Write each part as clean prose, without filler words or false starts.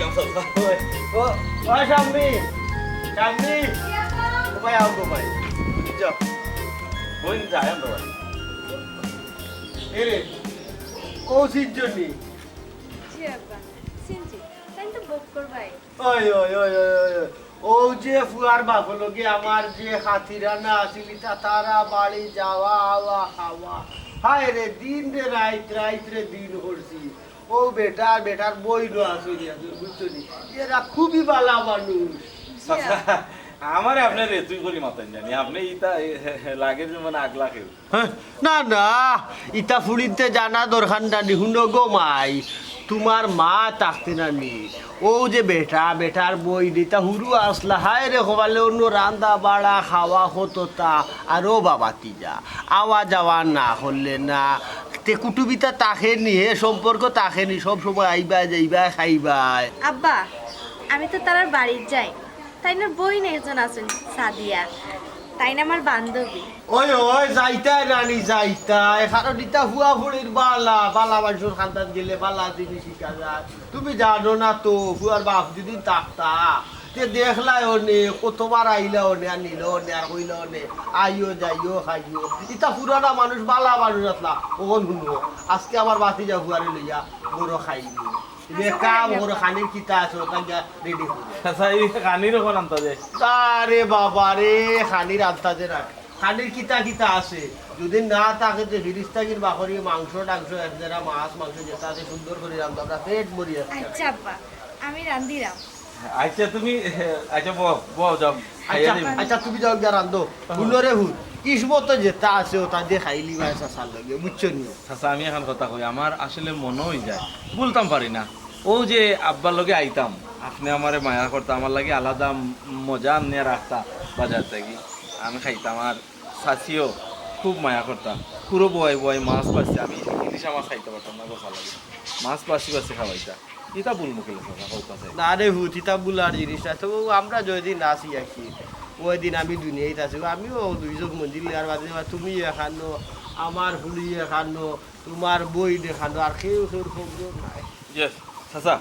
ও শাম্মি শাম্মি ভাই আও গো ভাই বুঝছো বইন যায় আমরা ভাই এরে ও সিজনি জি আব্বা সিনজি তাই তো বক্কর ভাই ওই ওই ওই ওই ও যে ফুয়ার বাপলকে আমার যে খাতিরানা আসিলি তারা বাড়ি যাওয়া আওয়া খাওয়া হায় রে দিন রে রাইত রে দিন করছি ও বেটার বই নো আসুনি বুঝছো নি এরা খুবই ভালো মানুষ আমার আপনার তুই করি মাতান জানি আপনি ইটা লাগে যে মানে আগলা কেউ না না ইটা ফুলিতে জানা দরকার না হুনো গো মাই তোমার মা থাকতে না নি ও যে বেটার বই দিতা হুরু আসলা হায় রে হবালে অন্য রান্দা বাড়া খাওয়া হতো তা আরও বাবা তিজা আওয়া যাওয়া না হলে না তে কুটুবিতা তাকে নিয়ে সম্পর্ক তাকে নি সব সময় আইবা যাইবা খাইবাই আব্বা আমি তো তার বাড়ির যাই তাই না বইন একজন আছেন সাদিয়া তাই না আমার বান্ধবী ওই ওই যাইতাই রানী যাইতাই কারণ ইটা হুয়া ফুড়ির বালা মানুষের খান্দান গেলে বালা জিনিস শিখা যায় তুমি জানো না তো হুয়ার বাপ যদি থাকতা তে দেখলাই অনে কতবার আইলা অনে আর নিল অনে আর হইল অনে আইও যাইও খাইও ইটা পুরানা মানুষ বালা মানুষ আসলা ওন শুনো আজকে আমার বাতি যা হুয়ারে লইয়া বড় খাইনি কাম ওর খানির কিতা আছে ওটা রেডি করে আচ্ছা এই কানির ওখান আনতা যায় আরে বাবা রে খানির আনতাজে রাখ খানির কিতা আছে যদি না থাকে যে ফিরিস্তাগির বাকরি মাংস টাংস একজেরা মাছ মাংস যেটা আছে সুন্দর করে রান্ধা আমরা পেট ভরি আছে আচ্ছা আব্বা আমি রান্দিরাম আচ্ছা তুমি আচ্ছা বউ যাও আচ্ছা তুমি যাও গিয়া রান্ধো হুলরে হুল কিসমত যেটা আছে ওটা দিয়ে খাইলি ভাই সাসার লাগে বুঝছো নি আচ্ছা আমি এখন কথা কই আমার আসলে মনে হয়ে যায় বলতাম পারি না ও যে আব্বার লগে আইতাম আপনি আমারে মায়া করতে আমার লাগে আলাদা মজা নিয়ে রাখতা বাজার থেকে আমি খাইতাম আর শাশিও খুব মায়া করতাম পুরো বয় মাছ পাচ্ছি আমি ইলিশা মাছ খাইতে পারতাম না গোসা লাগে মাছ পাচ্ছি খাওয়াইতা এটা বল মুখে না রে হুত ইতা বুলার জিনিসটা তো আমরা যদি নাচি আছি ওই দিন আমি দুনিয়ায় আছি আমিও দুইজন মন্দির আর বাদে তুমি এখানো আমার হুলি এখানো তোমার বই দেখানো আর কেউ খবর নাই চাচা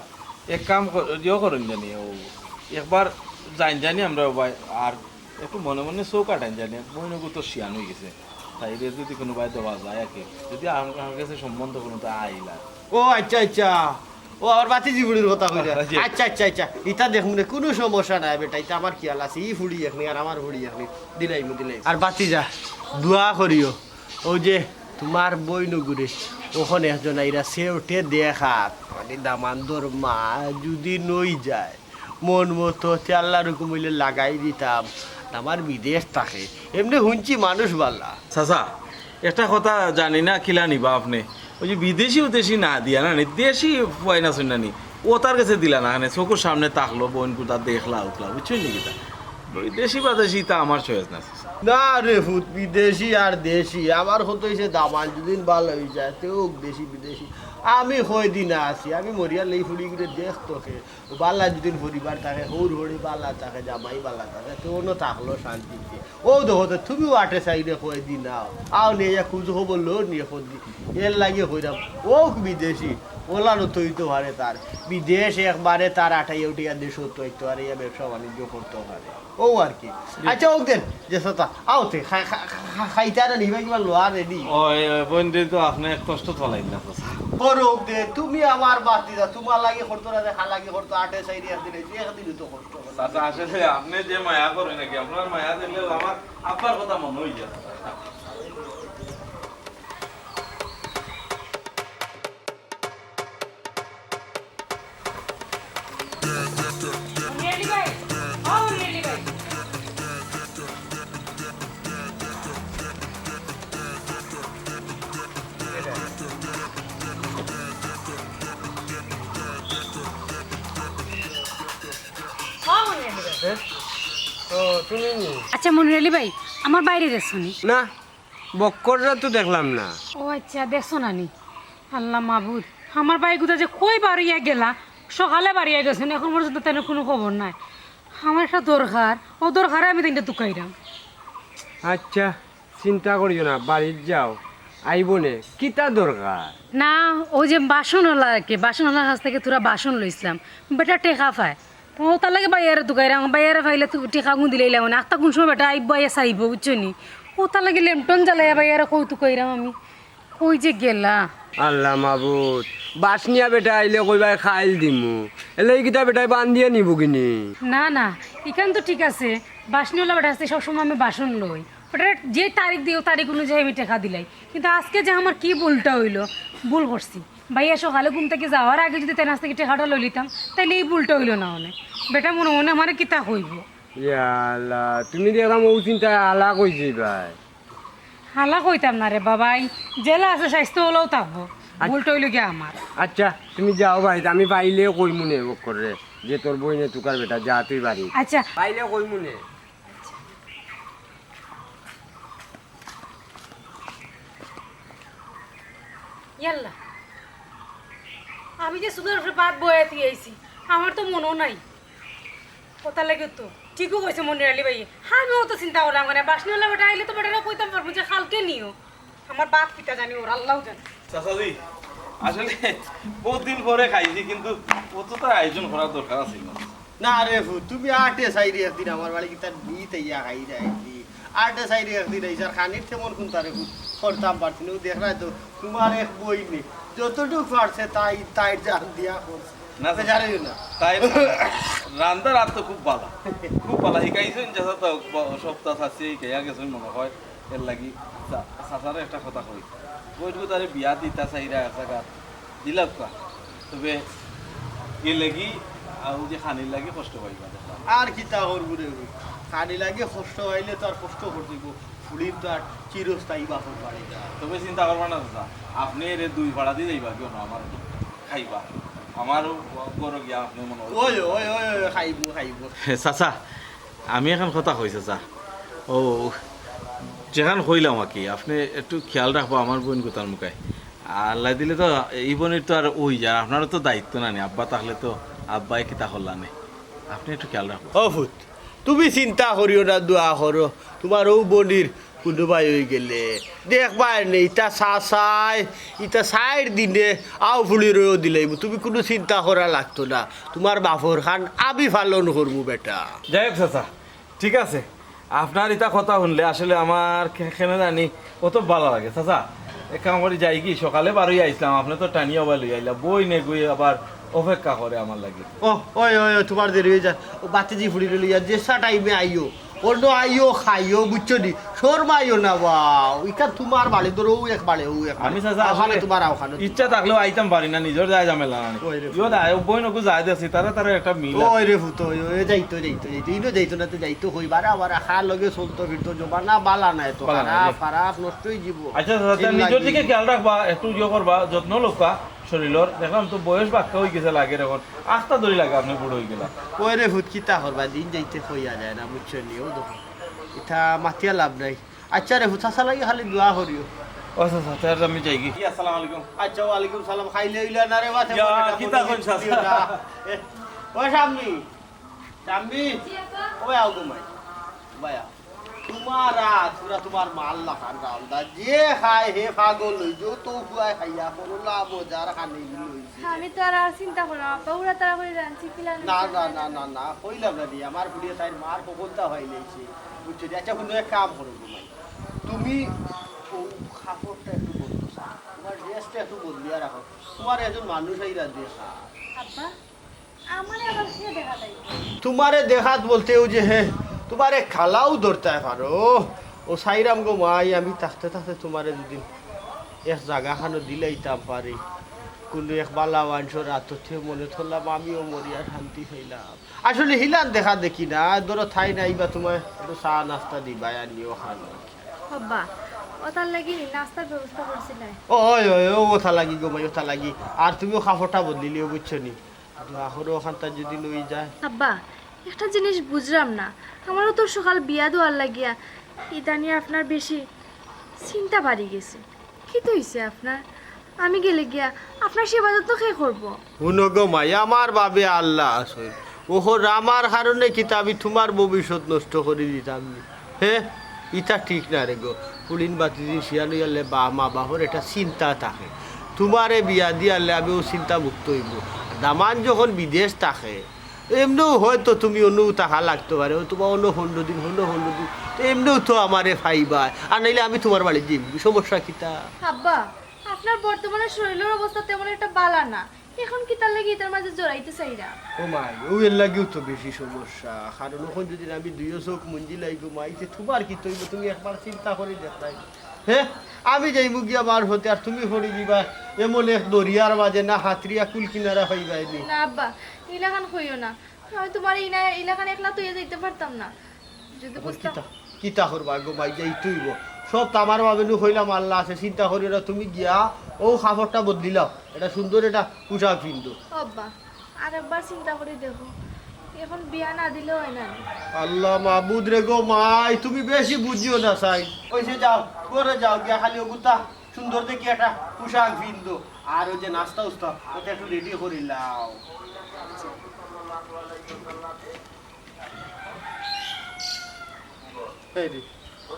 এক কাম করুন জানি ও একবার জানি আমরা ভাই আর একটু মনে মনে চৌ কাটান জানি বইনগু তো শিয়ান হয়ে গেছে তাই যদি কোনো ভাই দেওয়া যায় আর কি যদি আমার কাছে সম্বন্ধ কোনো তা আইলা ও আচ্ছা ও আমার বাতি জীবনের কথা কইরা আচ্ছা ইটা দেখুন কোনো সমস্যা নাই বেটা এটা আমার খেয়াল আছে ই ফুড়ি এখনি আর আমার ফুড়ি এখনি দিলাই আর বাতি যা দোয়া করিও ও যে তোমার বই নগুরে ওখানে একজন আইরা সে উঠে দেখাত মানে দামান্দর মা যদি নই যায় মন মতো আল্লাহ রকম হইলে লাগাই দিতাম আমার বিদেশ থাকে এমনি শুনছি মানুষ বাল্লা চাচা একটা কথা জানি না কিলা নিবা আপনি ওই যে বিদেশি না দিয়া না দেশি পাই না শুন নি ও তার কাছে দিলা না চোখের সামনে তাকলো বোন কুতা দেখলা উঠলা বুঝছেন নাকি তা দেশি বা দেশি তা আমার চয়েস না না রে ফুট বিদেশি আর দেশি আমার হতো হয়েছে দামান যদিন ভালো হয়ে যায় তেও দেশি বিদেশি আমি হয়ে দিন আছি আমি মরিয়া লেই ফুড়ি করে দেখতো বাল্লা যদিন পরিবার থাকে হৌর হরি বাল্লা থাকে জামাই বাল্লা থাকে তেও থাকলো শান্তিতে ও দেখো তো তুমিও আটে সাইডে হয়ে দিন আও নিয়ে খুঁজ হবো লো নিয়ে খুঁজি এর লাগে হইরাম ও বিদেশি ওলানো তৈতো পারে তার বিদেশ একবারে তার আটাই উঠিয়া দেশ হতো একটু আর ইয়া ব্যবসা বাণিজ্য করতে পারে ও আর কি আচ্ছা ও দেন যে সতা আওতে খাইতে আর নিবা কিবা লোয়া রেডি ওই বন্ধু তো আপনি কষ্ট চলাই না করুক দে তুমি আমার বাতি দা তোমার লাগে করতো না দেখা লাগে করতো আটে সাইডে একদিন একদিন তো কষ্ট আচ্ছা আসলে আপনি যে মায়া করেন নাকি আপনার মায়া দিলে আমার আপনার কথা মনে হয়ে যায় আচ্ছা মনির আলী ভাই আমার বাইরে দেখছো নি না বক্কররা তো দেখলাম না ও আচ্ছা দেখছো না নি আল্লাহ মাহবুদ আমার ভাই কোথা যে কই বাড়িয়া গেলা সকালে বাড়িয়া গেছেন এখন পর্যন্ত তেন কোনো খবর নাই আমার একটা দরকার ও দরকারে আমি তিনটা তুকাইলাম আচ্ছা চিন্তা করিও না বাড়ির যাও আইব নে কিতা দরকার? না ওই যে বাসনওয়ালা আর কি, বাসনওয়ালার কাছ থেকে তোরা বাসন লইছিলাম, বেটা টেকা পায় ও তার লাগে বাইরে দুকাইরাম, বাইরে ফাইলে টেকা গুঁ দিলে মানে আখটা কোন সময় বেটা আইব আইয়া চাইব বুঝছো নি, ও তার লাগে লেমটন জ্বালাইয়া বাইরে কৌতুক কইরাম আমি, কই যে গেলা। আল্লাহ মাবুদ, বাসনিয়া বেটা আইলে কইবাই খাইল দিমু, এলে কিতা বেটাই বান্ধিয়ে নিব কিনি? না না এখান তো ঠিক আছে, বাসনওয়ালা বেটা আছে সবসময় আমি বাসন লই, ওটা যে তারিখ দিও তারিখ অনুযায়ী আমি টেকা দিলাই, কিন্তু আজকে যে আমার কি ভুলটা হইলো, ভুল করছি ভাইয়া সকালে ঘুম থেকে যাওয়ার আগে যদি তেনাস থেকে টেকাটা লই লিতাম তাহলে এই ভুলটা হইলো না অনেক, বেটা মনে মনে আমার কিতা হইব। আল্লাহ তুমি দেখলাম ও চিন্তা আলা কই যাইবাই। হালা কইতাম না রে বাবাই, জেলা আছে স্বাস্থ্য হলেও থাকবো, ভুলটা হইলো গিয়া আমার। আচ্ছা তুমি যাও ভাই, আমি পাইলে কইমু নে বক্করে যে তোর বইনে তুকার বেটা যা তুই বাড়ি, আচ্ছা পাইলে কইমু নে। ইয়াল্লা আমি যে সুগার ভাত বয়ে দিয়েছি আমার তো মনও নাই, কথা লাগে তো ঠিকও কইছে মনে আলি ভাই, আমিও তো চিন্তা করলাম মানে বাসনিওয়ালা বেটা আইলে তো বেটারা কইতাম পারবো যে খালকে নিও, আমার বাপ পিতা জানি ওর আল্লাহ জানে। চাচাজি আসলে বহুত দিন পরে খাইছি, কিন্তু অতটা আয়োজন করার দরকার ছিল না রে ভূত, তুমি আটে সাইডে একদিন আমার বাড়ি কি তার বিতে ইয়া খাই যাইছি, আটে সাইডে একদিন এই স্যার খানির তেমন কোন তারে ভূত করতাম পারছি না, দেখ না তো তোমার এক বই নেই যতটুকু পারছে তাই তাই জান দিয়া করছে না জানি না। তাই রান্দার হাত তো খুব ভালো, খুব ভালো শিখাইছেন চাচা, তো সপ্তাহ আছে শিখাইয়া গেছেন মনে হয়, এর লাগি চাচারে একটা কথা কই, বইটুকু তারে বিয়া দিতা চাইরা একটা গাত দিলাম কা, তবে এ লাগি আর যে খানির লাগি কষ্ট পাইবা দেখলাম। আর কি তা করবো রে ভূত, খানি লাগে কষ্ট হইলে তো আর কষ্ট করতে ফুলির তো আর চিরস্থায়ী বাপর বাড়ি না। তবে চিন্তা করবা না চাচা, আপনি এর 2 ভাড়া দিয়ে যাইবা কেউ না, আমার খাইবা, আমারও বড় গিয়া আপনি মনে হয়। ওই ওই ওই ওই খাইবো খাইবো। চাচা আমি এখন কথা কই চাচা, ও যেখান কইলাম আর কি, আপনি একটু খেয়াল রাখবো আমার বোন কোথার মুখায়, আল্লাহ দিলে তো এই বোনের তো আর ওই যায়, আপনারও তো দায়িত্ব না নি, আব্বা তাহলে তো আব্বাই কিতা করলা নেই, আপনি একটু খেয়াল রাখবো। ও ভূত তুমি চিন্তা করিও না, দোয়া করো তোমার ও বনির কোনোবাই হয়ে গেলে দেখবার নেই, ইটা চাই ইটা 4 দিনে আও ফুলি রয়েও দিলাইব, তুমি কোনো চিন্তা করা লাগতো না, তোমার বাপর খান আমি পালন করবো বেটা। যাই হোক চাচা ঠিক আছে, আপনার এটা কথা শুনলে আসলে আমার কেন জানি কত ভালো লাগে। চাচা এক কাম করে যাই কি, সকালে বারোই আইসলাম, আপনি তো টানিয়ে আবার লই আইলা, বই নে গুই আবার অপেক্ষা করে আমার লাগে। ও ওই ওই ওই, তোমার দেরি হয়ে যায়, ও বাচ্চাজি ফুড়ি লইয়া যে টাইমে আইও অন্য আইও খাইও বুঝছো নি, শর্মাইও না বাও, ইটা তোমার বাড়ি তোর ও এক বাড়ি ও এক আমি চাচা ওখানে আসলে তোমার ওখানে ইচ্ছা থাকলেও আইতাম পারি না, নিজের যায় ঝামেলা না, ওই রে। বই নকু যাই দেখছি তারা তারা একটা মিল আছে। ওই রে ভূত ওই ওই যাইতো যাইতো যাইতো ইনো যাইতো না তো যাইতো হইবার আবার খার লগে চলতো ফিরতো জমা না বালা নাই তো, বালা নাই, খারাপ জি। খারাপ নষ্টই জীব। আচ্ছা চাচা নিজের দিকে খেয়াল রাখবা, একটু ইয়ে করবা, যত্ন লোকা শরীরের, দেখলাম তো বয়স বাক্কা হয়ে গেছে লাগে, এখন আস্তা ধরি লাগে আপনি বুড়ো হয়ে গেলা। ওই রে ভূত কিতা করবা, দিন যাইতে হইয়া যায় না বুঝছো নি, ও দেখো ইটা মাতিয়া লাভ নাই। আচ্ছা রে ভূত চাচা লাগি খালি দোয়া করিও। ও চাচা তাহলে আমি যাই কি, আসসালামু আলাইকুম। আচ্ছা ওয়ালাইকুম সালাম, খাইলে হইলা না রে বাতে ইয়া, কিতা কইন চাচা? ও শাম্মি শাম্মি ওই আও ঘুমাই ভাইয়া, তোমার রাত পুরা তোমার মাল লাখান গালদা, যে খায় হে পাগল হই যো তো খুয়াই খাইয়া করলা মজার খানি লইছি। আমি তো আর চিন্তা করলাম আপা উড়া তারা করে রাঁধছি কিলান না না না না না কইলাম না দি, আমার বুড়িয়া তাই মার কবলতা হই লইছি বুঝছো। আচ্ছা কোনো এক কাম করো ঘুমাই, তুমি ও খাপড়টা একটু বদলো, তোমার ড্রেসটা একটু বদলিয়া রাখো, তোমার একজন মানুষ আইরা দেখা। আব্বা আমার আবার সে দেখা তাই তোমারে দেখাত বলতেও যে হে তোমারে খালাও ধরতে পারো, ও সাইরাম গো মাই, আমি থাকতে থাকতে তোমারে দুদিন এক জায়গাখানো দিলেইতাম পারি, কোনো এক বালা মানুষের রাততে মনে ধরলাম আমিও মরিয়া শান্তি হইলাম। আসলে হিলান দেখা দেখি না, ধরো থাই নাই বা তোমার একটু চা নাস্তা দিবা আনিও খান। আব্বা ও তার লাগি নাস্তার ব্যবস্থা করছিলেন। ওই ওই ও ওথা লাগি গো মাই ওথা লাগি, আর তুমিও খাফটা বদলিলিও বুঝছো নি, আখরও ওখানটা যদি লই যায়। আব্বা একটা জিনিস বুঝলাম না, আমারও তো সকাল বিয়া দেওয়ার লাগিয়া ইদানি আপনার বেশি চিন্তা বাড়ি গেছে, কি তো হইছে আপনার? আমি গেলে গিয়া আপনার সেবা যত্ন কে করবো? শুনো গো মাই, আমার বাবে আল্লাহ আছে, ওহর আমার কারণে কিতা আমি তোমার ভবিষ্যৎ নষ্ট করে দিতাম নি? হে ইটা ঠিক না রে গো, পুলিন বাতি দিন শিয়া লইয়ালে বা মা বাপর একটা চিন্তা থাকে তোমারে বিয়া দিয়ালে আমিও চিন্তা মুক্ত হইব দামান যখন বিদেশ থাকে এমনিও হয়তো তুমি অন্য টাকা লাগতে পারে তোমার অন্য 15 দিন তো এমনিও তো আমারে ফাইবা আর নাইলে আমি তোমার বাড়ি যাই সমস্যা কিতা আব্বা আপনার বর্তমানে শরীরের অবস্থা তেমন একটা বালা না এখন কি তার লাগি এটার মাঝে জড়াইতে চাইরা ও মাই ও এর লাগেও তো বেশি সমস্যা কারণ ওখান যদি আমি দুইও চোখ মুঞ্জি লাগবো মাইতে তোমার কি তৈব তুমি একবার চিন্তা করে দেখলাই হ্যাঁ আমি যাইবো গিয়া বার হতে আর তুমি হরি দিবা এমন এক দরিয়ার মাঝে না হাতরিয়া কুল কিনারা হইবাইনি না আব্বা ইলাকান কইও না আমি তোমার ইলাকান একলা তুই যাইতে পারতাম না যদি বুঝতাম কিতা করবা গো মাই যাই তুইব সব তামার বাবে নু হইলাম আল্লাহ আছে চিন্তা করি না তুমি গিয়া ও খাবারটা বদলিলাও এটা সুন্দর এটা পোশাক পিন্ধো আব্বা আরেকবার চিন্তা করে দেখো এখন বিয়া না দিলেও হয় না আল্লাহ মাহবুদ রে গো মাই তুমি বেশি বুঝিও না চাই ওইসে যাও করে যাও গিয়া খালি ওগুতা সুন্দর দেখি একটা পোশাক পিন্ধো আর ওই যে নাস্তা উস্তা ওটা একটু রেডি করিলাও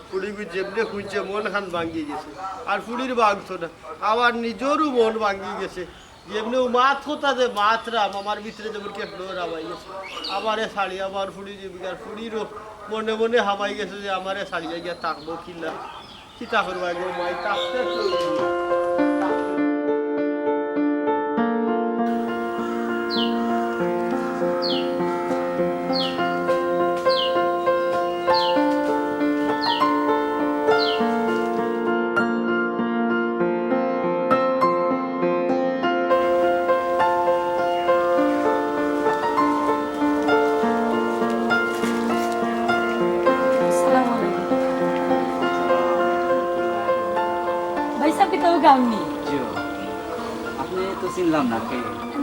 ফুড়িকে যেমনি খুঁজছে মন খান ভাঙ্গি গেছে আর ফুড়ির ভাঙতো না আমার নিজেরও মন ভাঙ্গি গেছে যেমনি মাত কোথা যে মাতরাম আমার ভিতরে যেমন কে ডোর হামাই গেছে আমারে শাড়ি আমার ফুড়ি জীবিকার ফুড়িরও মনে মনে হামাই গেছে যে আমারে শাড়িয়ে গিয়ে থাকবো কিনা কিতা করবো একদম মাই থাকতে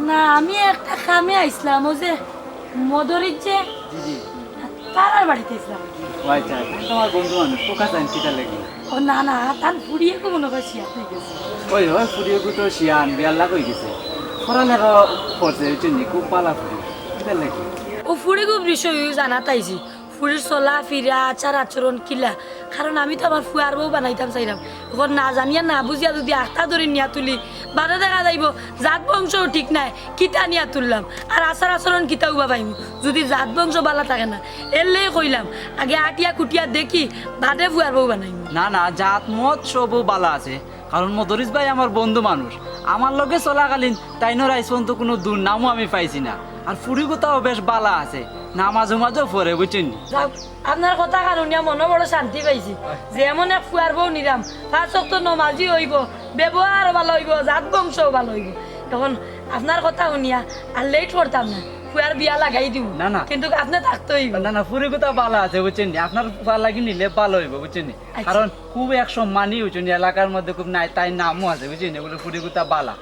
না আমি একটা কামে আইছিলাম ও যে মদরির যে তারার বাড়িতে আইছিলাম তোমার বন্ধু মানুষ পোকা চাইন কিটা লেগে ও না না তার ফুড়িয়ে কো মনে করছি আপনি গেছে ওই হয় ফুরিয়ে গুতো শিয়ান বিয়াল্লা কই গেছে পড়ালেখা করছে চিনি খুব পালা ফুরি কিটা লেগে ও ফুড়ি খুব বিষয় জানা তাইছি ফুড়ির চলা ফিরা আচার আচরণ কিলা কারণ আমি তো আমার ফুয়ার বউ বানাইতাম চাইলাম এখন না জানিয়া না বুঝিয়া যদি আখটা ধরে নিয়া তুলি বারে দেখা যাইব জাত বংশও ঠিক নাই কিতা নিয়া তুললাম আর আচার আচরণ কিতা উবা পাইম যদি জাত বংশ বালা থাকে না এলেই কইলাম আগে আটিয়া কুটিয়া দেখি বাদে ফুয়ার বউ বানাইম না না জাত মত সবও বালা আছে কারণ মদরিস ভাই আমার বন্ধু মানুষ আমার লগে চলাকালীন তাইনোর আইসপন্ত কোনো দুর্নামও আমি পাইছি না আর ফুরিগোতাও বেশ বালা আছে নামাজ উমাজও পড়ে বুঝছেন আপনার কথা কারণে মনে বড় শান্তি পাইছি যে এমন এক ফুয়ার বউ নিলাম পাঁচ ওয়াক্ত নমাজি হইব ব্যবহারও ভালো হইব জাত বংশও ভালো হইব তখন আপনার কথা শুনিয়া আর লেট করতাম না ফুয়ার বিয়া লাগাই দিব না না কিন্তু আপনি থাকতে হইব না না ফুরিগোতা বালা আছে বুঝছেন আপনার লাগি নিলে ভালো হইব বুঝছেন কারণ খুব এক সম্মানী বুঝছেন এলাকার মধ্যে খুব নাই তাই নামও আছে বুঝছেন এগুলো ফুরিগোতা বালা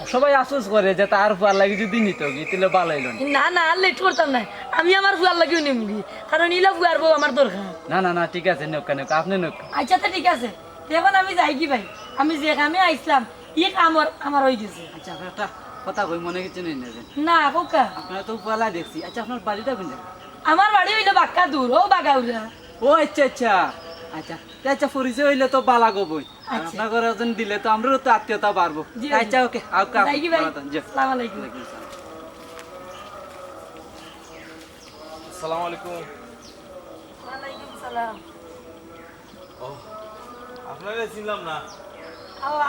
সবাই আফসোস করে যে তার ফুয়ার লাগি যদি নিত তাহলে ভালো হইল না না আর লেট করতাম না আমি আমার ফুয়ার লাগিও নিমগি কারণ ইলা ফুয়ার বউ আমার দরকার না না না ঠিক আছে নৌকা নৌকা আপনি নৌকা আচ্ছা তো ঠিক আছে এখন আমি যাই কি ভাই আমি যে কামে আইসলাম ই কাম আমার হয়ে গেছে আচ্ছা আপনার একটা কথা কই মনে কিছু নেই না না কোকা আপনার তো ফুয়ালা দেখছি আচ্ছা আপনার বাড়িটা কোন জায়গা আমার বাড়ি হইলো বাক্কা দূর ও বাগাউরা ও আচ্ছা আচ্ছা আচ্ছা আচ্ছা পরিচয় হইলে তো বালা গবই আপনার ঘরে ওজন দিলে তো আমরাও তো আত্মীয়তা বাড়বো আচ্ছা ওকে যাই কি ভাই আসসালামু আলাইকুম আসসালামু আলাইকুম ওয়ালাইকুম সালাম আপনারা চিনলাম না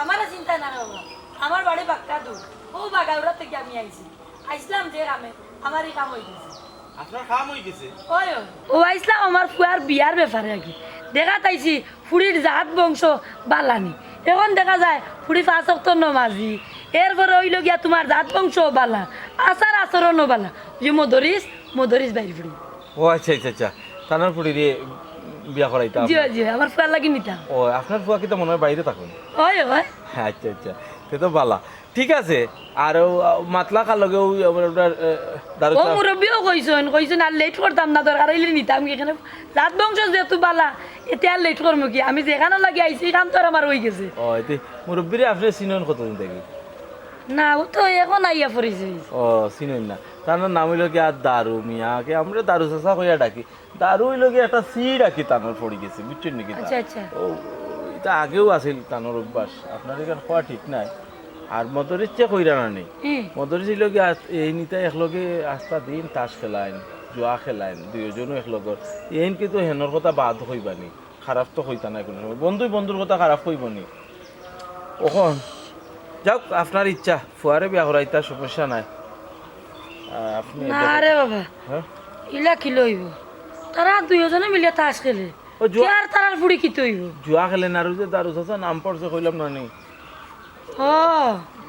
আমার চিন্তা না বাবা আমার বাড়ি বাক্কা দূর ও বাগাউরা থেকে আমি আইসলাম যে কামে আমারই কাম হয়ে গেছে আপনার কাম হয়ে গেছে ও আইসলাম আমার ফুয়ার বিয়ার ব্যাপারে আর কি দেখা তাইছি ফুড়ির জাত বংশ বালানি এখন দেখা যায় ফুড়ি পাঁচ ওয়াক্ত নমাজি এরপরে হইল গিয়া তোমার জাত বংশ বালা আচার আচরণও বালা যে মদরিস বাইরে ফুড়ি ও আচ্ছা আচ্ছা আচ্ছা তানার ফুড়ি দিয়ে বিয়া করাইতাম জি জি আমার ফুয়ার লাগি নিতাম ও আপনার ফুয়া কি তো মনে হয় বাইরে থাকুন ওই আচ্ছা আচ্ছা সে তো বালা ঠিক আছে আর মাতলা কার লগে ও মুরব্বীও কইছেন আর লেট করতাম না দরকার হইলে নিতাম কি এখানে জাত বংশ যেহেতু বালা এতে আর লেট করবো কি আমি যেখানে লাগে আইছি কাম তো আমার হয়ে গেছে ও এতে মুরব্বীরে আপনি চিনেন কতদিন থেকে না ও তো এখন আইয়া পড়েছে ও চিনেন না তার নাম হইল কি আর দারু মিয়াকে আমরা দারু চাষা কইয়া ডাকি দারু হইল কি একটা সি ডাকি তানোর পড়ে গেছে বুঝছেন নাকি আচ্ছা আচ্ছা ও এটা আগেও আছিল টানোর অভ্যাস আপনার এখানে খোয়া ঠিক নাই আর মদরিস চেক হইরা না নেই মদরিস লগে এই নিতে একলগে আস্তা দিন তাস খেলাইন জুয়া খেলাইন দুইজনও একলগর এইন কিন্তু হেনর কথা বাদ হইবানি খারাপ তো হইতা নাই কোনো বন্ধুই বন্ধুর কথা খারাপ হইবনি ওখন যাক আপনার ইচ্ছা ফুয়ারে বিয়া করাইতা সমস্যা নাই আপনি না রে বাবা হ্যাঁ ইলা কি লইব তারা দুইজনে মিলে তাস খেলে ও জুয়া আর তারার ফুড়ি কি তৈব জুয়া খেলেন আর যে দারু চাচা নাম পড়ছে কইলাম না নি ও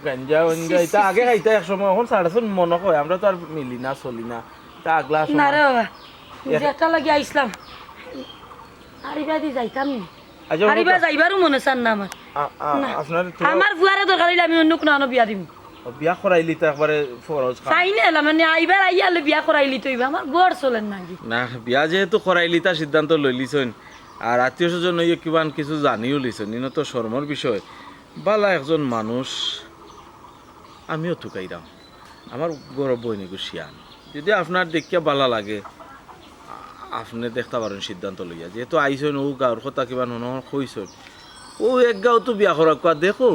গাঞ্জা ওঞ্জা এটা আগে খাইতা এক সময় এখন সাড়ে মনে কয় আমরা তো আর মিলি না চলি না তা আগলা না রে বাবা একটা লাগি আইসলাম আরিবা দি যাইতাম নি আরিবা যাইবারও মনে চান না আমার আপনার আমার ফুয়ারে দরকার হইলে আমি অন্য কোনো বিয়া দিম বিয়া করাইলি তো একবারে ফরজ চাই না মানে আইবার আইয়ালে বিয়া করাইলি তৈবা আমার গড় চলেন নাকি না বিয়া যেহেতু করাইলি তা সিদ্ধান্ত লইলিছন আর আত্মীয় স্বজন ইয়ে কিমান কিছু জানিও লিছন ইনো তো শর্মর বিষয় বালা একজন মানুষ আমিও ঠুকাইরাম আমার গৌরব বইনি গুছিয়ান যদি আপনার দেখিয়া বালা লাগে আপনি দেখতে পারেন সিদ্ধান্ত লইয়া যেহেতু আইসন ও গাঁর কথা কিবা মনে কইসন ও এক গাঁও তো বিয়া করা কোয়া দেখো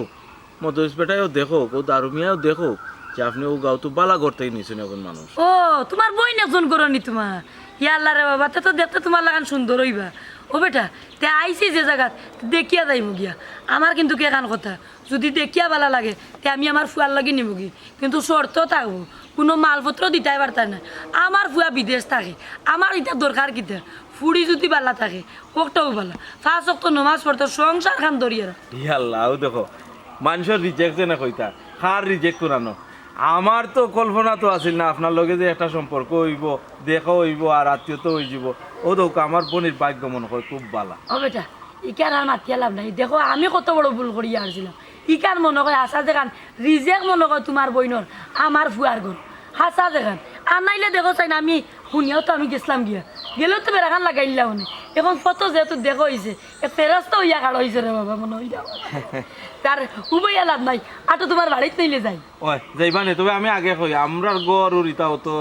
মদরিস বেটাইও দেখো ও দারুমিয়াও দেখো যে আপনি ও গাঁও তো বালা করতেই নিছেন এখন মানুষ ও তোমার বই একজন করনি তোমার ইয়াল্লা রে বাবা তো দেখতে তোমার লাগান সুন্দর হইবা ও বেটা তে আইসি যে জায়গা দেখিয়া যাইব গিয়া আমার কিন্তু কেখান কথা যদি দেখিয়া ভালো লাগে তে আমি আমার ফুয়ার লাগি নিব গি কিন্তু শর্ত থাকবো কোনো মালপত্র দিতে পারতা না আমার ফুয়া বিদেশ থাকে আমার এটা দরকার কিতা ফুড়ি যদি বালা থাকে ওটাও বালা ফার্স্ট অক্ট নমাজ পড়তো সংসার খান দরিয়া ইয়াল্লাহ দেখো মানুষের রিজেক্ট না কইতা কার রিজেক্ট করানো আমার তো কল্পনা তো আছিল না আপনার লগে যে একটা সম্পর্ক হইব দেখা হইব আর আত্মীয়তা হয়ে যাব ও দেখো আমার বোনের ভাগ্য মনে হয় খুব ভালো ও বেটা ইকার আর মাতিয়া লাভ নাই দেখো আমি কত বড় ভুল করিয়া আসছিলাম ইকার মনে হয় আসা দেখান রিজেক্ট মনে হয় তোমার বইনর আমার ফুয়ার ঘর হাসা দেখান আর নাইলে দেখো চাই না আমি শুনিয়াও তো আমি গেছিলাম গিয়া গেলেও তো বেড়াখান লাগাইলা মনে এখন ফটো যেহেতু দেখো হয়েছে ফেরস্ত হইয়া কাড় হয়েছে রে বাবা মনে হইয়া তার উবইয়া লাভ নাই আর তো তোমার বাড়িতে নিলে যাই ওই যাইবা নে তবে আমি আগে কই আমরা গড় উরিতা হতো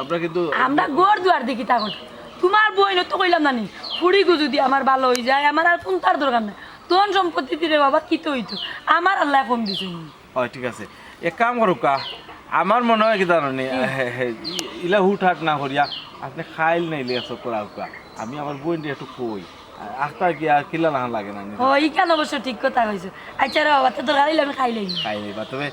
আমরা কিন্তু আমরা গড় দুয়ার দেখি তা কথা তোমার বই তো কইলাম নানি ফুড়ি গু যদি আমার ভালো হয়ে যায় আমার আর কোন তার দরকার নাই তোর সম্পত্তি রে বাবা কি তো হইতো আমার আল্লাহ কম দিছে হয় ঠিক আছে এক কাম করো কা আমার মনে হয় কি জানি ইলা হুটহাট না করিয়া আপনি খাইল নাইলে এসব করাও কা আমি আমার বোন একটু কই আখতা গিয়া কিলা না লাগে না ও ই কেন অবশ্য ঠিক কথা কইছো আচ্ছা রে বাবা তো দরকার হইলে আমি খাইলেই খাইলেই তবে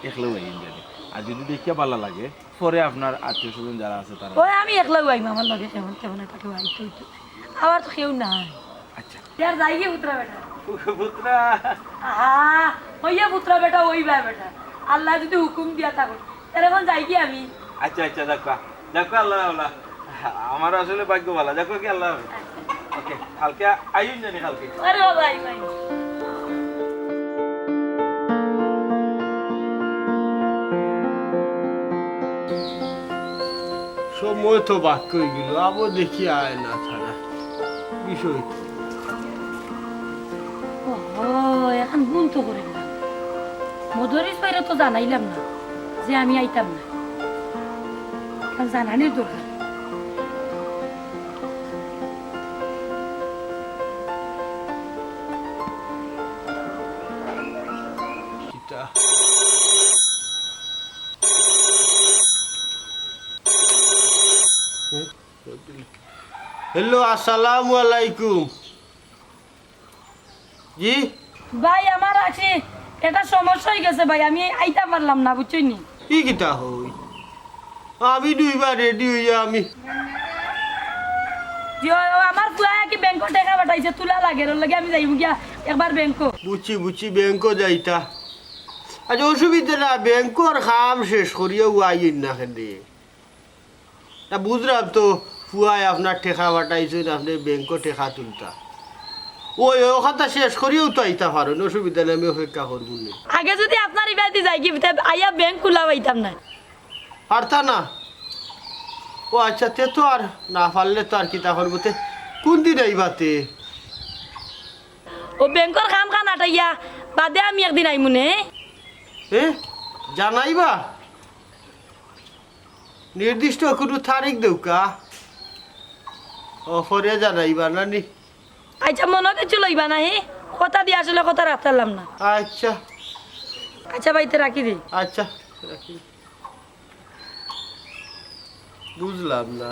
একলেও আইন জানি আর যদি দেখিয়া ভালো লাগে পরে আপনার আত্মীয় স্বজন যারা আছে তারা ওই আমি একলা আইম আমার লগে কেমন কেমন একটা কেউ আইতো আবার তো কেউ নাই আচ্ছা यार जाइए पुत्रा बेटा পুত্রা हाँ भैया पुत्रा बेटा वही भाई बेटा अल्लाह যদি হুকুম দিয়া থাকো এখন যাই কি আমি আচ্ছা আচ্ছা দেখো দেখো আল্লাহ আল্লাহ আমার আসলে ভাগ্য ভালো দেখো কি আল্লাহ ওকে কালকে আইন জানি কালকে আরে ভাই ভাই সময় তো বাক্য গেল আবার দেখি আয় না ছাড়া বিষয় ও এখন গুণ তো করে দিলাম মধুরিস বাইরে তো জানাইলাম না যে আমি আইতাম না এখন জানানির দরকার হ্যালো আসসালামু আলাইকুম জি ভাই আমার আছে এটা সমস্যা হয়ে গেছে ভাই আমি আইতা পারলাম না বুঝছনি কি কিতা হই আমি দুইবার রেডি হইয়া আমি যে আমার পুয়া কি ব্যাংক টাকা পাঠাইছে তুলা লাগে ওর লাগে আমি যাইব গিয়া একবার ব্যাংক বুঝছি বুঝছি ব্যাংকও যাইতা আচ্ছা অসুবিধা না ব্যাংকর কাম শেষ করিয়াও আইন না খেলে না বুঝলাম তো ফুয়ায় আপনার টেকা পাঠাইছেন আপনি ব্যাংকও টেকা তুলতা ওই ওখানটা শেষ করিও তো আইতা পারেন অসুবিধা নেই আমি অপেক্ষা করবো না আগে যদি আপনার ইবাদি যাই কি আইয়া ব্যাংক খোলা পাইতাম না পারতা না ও আচ্ছা তে তো আর না পারলে তো আর কিতা করবো তে কোন দিন আইবাতে ও ব্যাংকর কাম কান আটাইয়া বাদে আমি একদিন আইমুনে এ জানাইবা নির্দিষ্ট কোনো তারিখ দেউকা ও ফরে জানাইবা নানি আচ্ছা মনে কিছু লইবা না হে কথা দিয়ে আসলে কথা রাখতাম না। আচ্ছা আচ্ছা ভাই, রাখি দিই। আচ্ছা রাখি। বুঝলাম না,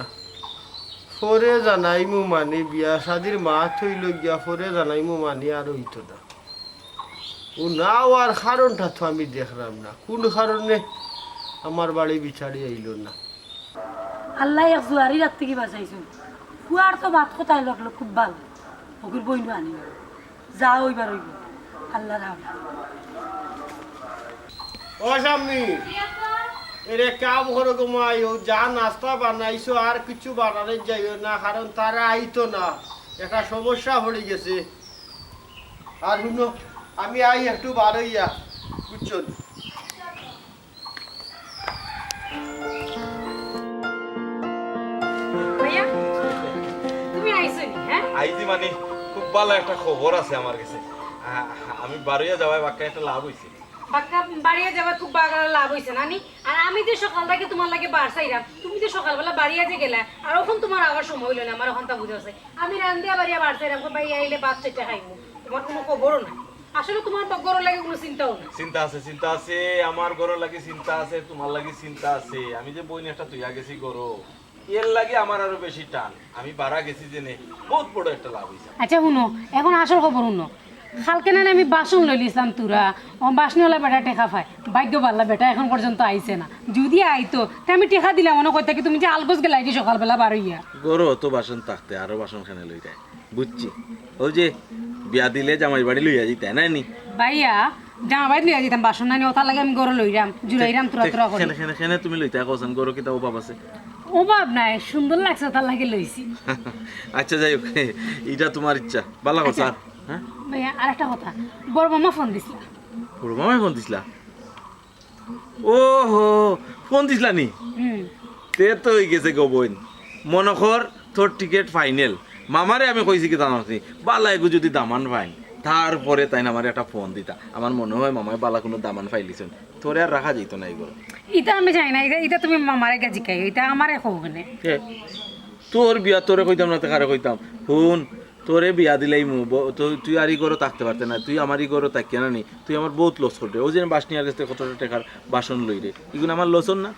পরে জানাইমু মানে বিয়া শাদির মাছ হইল গিয়া পরে জানাইমু মানে আর হইতো না। ও না আর কারণটা তো আমি দেখলাম না, কোন কারণে আমার বাড়ি বিচারি আইল না। আল্লাহ এক জুয়ারি রাত থেকে বাঁচাইছো। ফুয়ার তো ভাত কোথায় লাগলো খুব ভালো, ওগুর বইনু আনি যা ওইবার হইব। আল্লাহ রাম। ও শাম্মি, এরে কাম করো তোমায়, ও যা নাস্তা বানাইছো আর কিছু বানানো যাইও না, কারণ তারা আইতো না, একটা সমস্যা হয়ে গেছে। আর শুনো, আমি আই একটু বার হইয়া, বুঝছো? ভাইয়া তুমি আইছো নি? হ্যাঁ আইজি মানে খুব ভালো একটা খবর আছে আমার কাছে। আমি বারোয়া যাওয়ায় বাক্কা একটা লাভ হয়েছে। বাক্কা বাড়িয়ে যাওয়া খুব বাগার লাভ হয়েছে নানি। আর আমি যে সকাল থেকে তোমার লাগে বার চাইলাম, তুমি তো সকালবেলা বাড়িয়ে যে গেলা, আর এখন তোমার আবার সময় হইলো না, আমার এখন তা বুঝাছে। আমি রান্ধিয়া বাড়িয়া বার চাইলাম, ভাই আইলে বাদ চাইতে খাইবো, তোমার কোনো খবরও নাই। আসলে তোমার বগর লাগে কোনো চিন্তাও না। চিন্তা আছে, আমার গরো লাগি চিন্তা আছে, তোমার লাগি চিন্তা আছে। আমি যে বইন একটা তুইয়া গেছি গরো, এর লাগে আমার আরো বেশি টান। আমি বাড়া গেছি জেনে বহুত বড় একটা লাভ হয়েছে। আচ্ছা শুনো, এখন আসল খবর শুনো। কালকে না আমি বাসন লই লিছিলাম তুরা, ও বাসনওয়ালা বেটা টেকা পায়, ভাগ্য পাল্লা বেটা এখন পর্যন্ত আইছে না। যদি আইতো তা আমি টেকা দিলাম, মনে করতে কি তুমি যে আলগোজ গেলাই কি সকালবেলা বার হইয়া। গরো তো বাসন থাকতে আরো বাসন খানে লই যায়, বুঝছি। ওই যে বিয়া দিলে জামাই বাড়ি লইয়া যেতে না নি ভাইয়া, জামা বাইর লইয়া দিতাম বাসন নানি, ওটার লাগে আমি গরো লইরাম, জুড়াইরাম তুরা তুরা করে। খেনে তুমি লইতে কোসন গরো কিতা অভাব আছে? অভাব নাই, সুন্দর লাগছে ওটার লাগে লইছি। আচ্ছা যাই হোক, এটা তোমার ইচ্ছা, ভালো কথা। হ্যাঁ ভাইয়া আর একটা কথা, বড় মামা ফোন দিছিল। বড় মামাই ফোন দিছিলা? ও হো, ফোন দিছিলা নি? তে তো হয়ে গেছে গো বোন, মনে কর তোর টিকিট ফাইনাল। মামারে আমি কইছি কি জানো, বালা এগু যদি দামান পাইন তারপরে তাই না আমার একটা ফোন দিতা। আমার মনে হয় মামায় বালা কোনো দামান পাইলিছেন, তোরে আর রাখা যেত না এগুলো। এটা আমি চাই না, এটা তুমি মামারে কাছে খাই, এটা আমারে খোকনে। তোর বিয়া তোরে কইতাম না, কারে কইতাম শুন, তোরে বিয়া দিলেই তুই আর ই করো থাকতে পারতে না, তুই আমার ই করো তাকিয়ে না নি, তুই আমার বহুত লস করতে। ওই যে বাসনিয়ার কাছে কতটা টাকার বাসন লই রে, এগুলো আমার লসন না।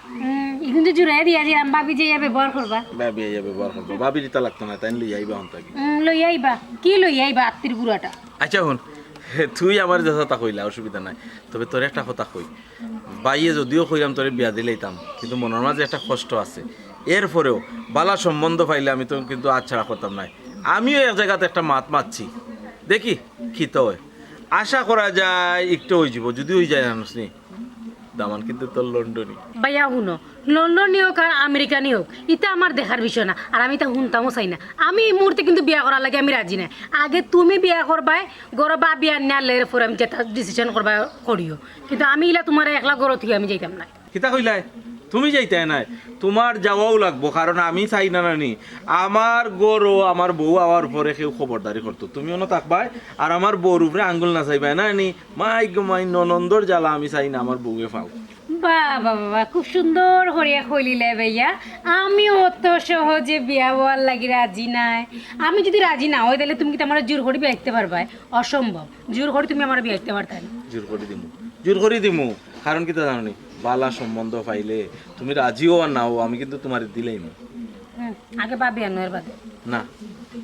এখন তো জুড়াই দিয়া যে ভাবি যে ব্যবহার করবা, ভাবি ব্যবহার করবো, ভাবি দিতে লাগতো না, তাই লই আইবা হন থাকি। লই আইবা কি লই আইবা আত্মীর গুড়াটা। আচ্ছা শুন, তুই আমার যথা কইলা অসুবিধা নাই, তবে তোর একটা কথা কই, বাইয়ে যদিও কইলাম তোরে বিয়া দিলেইতাম, কিন্তু মনের মাঝে একটা কষ্ট আছে। এরপরেও বালা সম্বন্ধ পাইলে আমি তো কিন্তু আচ্ছা করতাম নাই। আমিও এক জায়গাতে একটা মাত মারছি, দেখি খিত হয়, আশা করা যায় একটু হয়ে যাব। যদি হয়ে যায় জানিস নি, দামান কিন্তু তোর লন্ডনই। ভাইয়া শুনো, লন্ডনই হোক আর আমেরিকানই হোক, এটা আমার দেখার বিষয় না, আর আমি তা শুনতামও চাই না। আমি এই মুহূর্তে কিন্তু বিয়া করার লাগে আমি রাজি নাই। আগে তুমি বিয়া করবাই, গড় বা বিয়া নিয়ে এরপর আমি যেটা ডিসিশন করবা করিও, কিন্তু আমি ইলা তোমার একলা গড় থেকে আমি যাইতাম না। কিতা কইলাই? তুমি যাইতে নাই, তোমার যাওয়াও লাগবো, কারণ আমি চাই না নানি আমার গরু আমার বউ আওয়ার পরে কেউ খবরদারি করতো। তুমিও না থাকবাই, আর আমার বউর উপরে আঙ্গুল না চাইবাই না নি। মাই গো মাই, ননন্দর জ্বালা আমি চাই না আমার বউয়ে পাও। বাবা বাবা, খুব সুন্দর হরিয়া কইলিলে ভাইয়া। আমি অত সহজে বিয়া হওয়ার লাগি রাজি নাই। আমি যদি রাজি না হই তাহলে তুমি কি আমার জোর করে বিয়া দিতে পারবা? অসম্ভব, জোর করে তুমি আমার বিয়া দিতে পারতা না। জোর করে দিমু, কারণ কি তা জানো নি, বালা সম্বন্ধ পাইলে তুমি রাজিও আর নাও, আমি কিন্তু তোমার দিলেই না। আগে বাবি আনো এর বাদে না,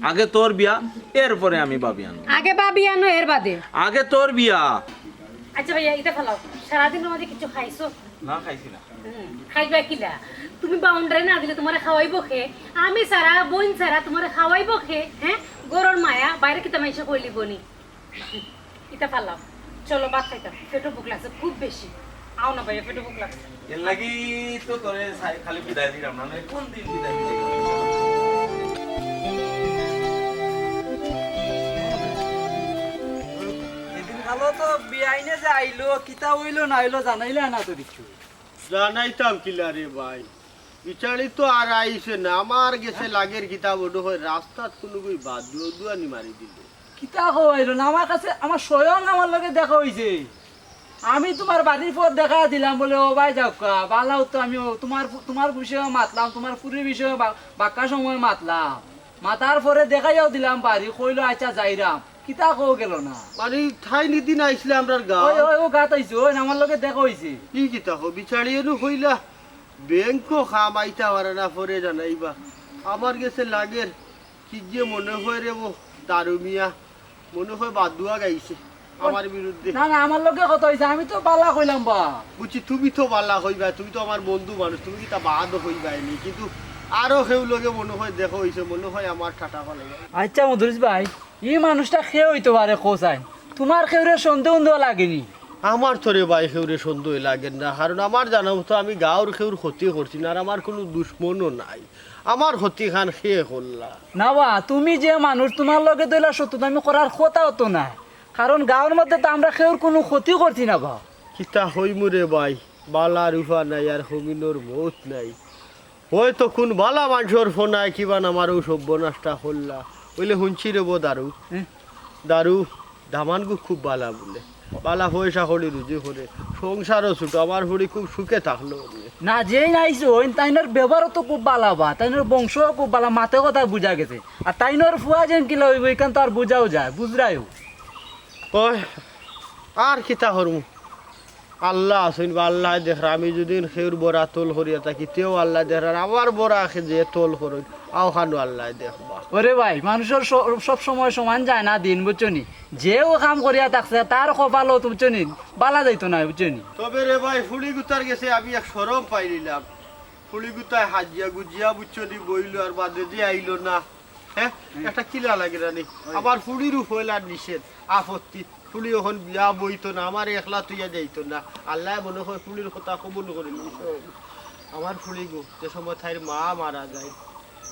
আগে তোর বিয়া, এরপরে আমি বাবি আনো। আগে বাবি আনো এর বাদে আগে তোর বিয়া। আচ্ছা ভাইয়া, এটা ফেলাও। সারাদিনের মধ্যে কিছু খাইছো? না খাইছি না। খাইবা কিলা? তুমি বাউন্ডারি না দিলে তোমার খাওয়াইব খে? আমি সারা বোন সারা তোমার খাওয়াইব খে? হ্যাঁ, গরর মায়া বাইরে কি তামাইছে কইলি বনি। এটা ফেলাও, চলো ভাত খাইতাম, পেটও ভুক লাগছে খুব বেশি। আও না ভাইয়া, পেটও ভুক লাগছে। এর লাগি তো তোরে খালি বিদায় দিলাম না, কোন দিন বিদায় দিলাম। এদিন ভালো তো বিয়াইনে যে আইলো, কিতা হইলো না হইলো জানাইলে না তো কিছু। জানাইতাম কিলা রে ভাই, বিচারি তো আর আইসে না। আমার গেছে লাগের কিতাব ওটো হয় রাস্তাত কোনো কই বাদ দুয়ানি মারি দিল। কিতা হইলো না আমার কাছে, আমার স্বয়ং আমার লগে দেখা হইছে। আমি তোমার বাড়ির পর দেখা দিলাম বলে ও ভাই যাও বালাও তো, আমি তোমার বিষয়ে মাতলাম, তোমার পুরীর বিষয়ে বাক্কা সময় মাতলাম, মাতার পরে দেখাইয়াও দিলাম বাড়ি, কইলো আচ্ছা যাইরাম। কিতা কো গেল না মানে ঠাই নিদিন আইসলে আমরার গাঁও ওই ওই ও গাত আইছো ওই আমার লগে দেখা হইছে কি কিতা হো বিচারিয়েনু হইলা ব্যাংকও খাম আইতা পারে না পরে জানাইবা আমার গেছে লাগের কি যে মনে হয় রে ও দারু মিয়া মনে হয় বাদুয়া গাইছে আমার বিরুদ্ধে না না আমার লগে কথা হইছে আমি তো বালা কইলাম বা বুঝছি তুমি তো বালা হইবা তুমি তো আমার বন্ধু মানুষ তুমি কি তা বাদ হইবাইনি কিন্তু আরো কেউ লগে মনে হয় দেখো হইছে মনে হয় আমার ঠাটা ভালো আচ্ছা মধুরিস ভাই এই মানুষটা খেয়ে হইতে পারে কোসাই তোমার খেউরে সন্দেহ লাগেনি আমার থরে ভাই খেউরে সন্দেহ লাগে না কারণ আমার জানা মতো আমি গাঁর খেউর ক্ষতি করছি না আর আমার কোনো দুশ্মনও নাই আমার ক্ষতি খান খেয়ে করলা না বা তুমি যে মানুষ তোমার লগে দইলা সত্য আমি করার কথাও তো নাই কারণ গাঁর মধ্যে তো আমরা খেউর কোনো ক্ষতি করছি না বা কিতা হইমুরে ভাই বালা রুফা নাই আর হমিনোর মত নাই হয়তো কোন বালা মানুষের ফোনায় কিবা আমারও সব্যনাশটা হল্লা বলে শুনছি রে বো দারু দারু দামানগু খুব বালা বলে বালা পয়সা হলি রুজি করে সংসারও ছোট আমার হরি খুব সুখে থাকলো না যেই নাইছো তাইনের ব্যবহারও তো খুব বালা বা তাইনের বংশও খুব বালা মাতে কথা বুঝা গেছে আর তাইনের ফুয়া যেন কিলা হইব এখান তো আর বুঝাও যায় বুঝরাইও ওই আর কিতা হরমু আল্লাহ আসুন বা আল্লাহ দেখরা আমি যদি সেউর বড়া তোল করিয়া থাকি তেও আল্লাহ দেখরার আমার বড়া যে তোল করুন আও খানো আল্লাহ দেখবা ওরে ভাই মানুষের সব সময় সমান যায় না দিন বুঝছনি যেও কাম করিয়া থাকছে তার কপালও তো বুঝছনি বালা যাইতো না বুঝছনি তবে রে ভাই ফুলি গুতার গেছে আমি এক সরম পাই নিলাম ফুলি গুতায় হাজিয়া গুজিয়া বুঝছনি বইল আর বাদে দিয়ে আইলো না হ্যাঁ একটা কিলা লাগে রানি আমার ফুলির হইলার নিষেধ আপত্তি ফুলি এখন বিয়া বইতো না আমার একলা তুইয়া যাইতো না আল্লাহ মনে হয় ফুলির কথা কবুল করে আমার ফুলি গো যে সময় তাইর মা মারা যায়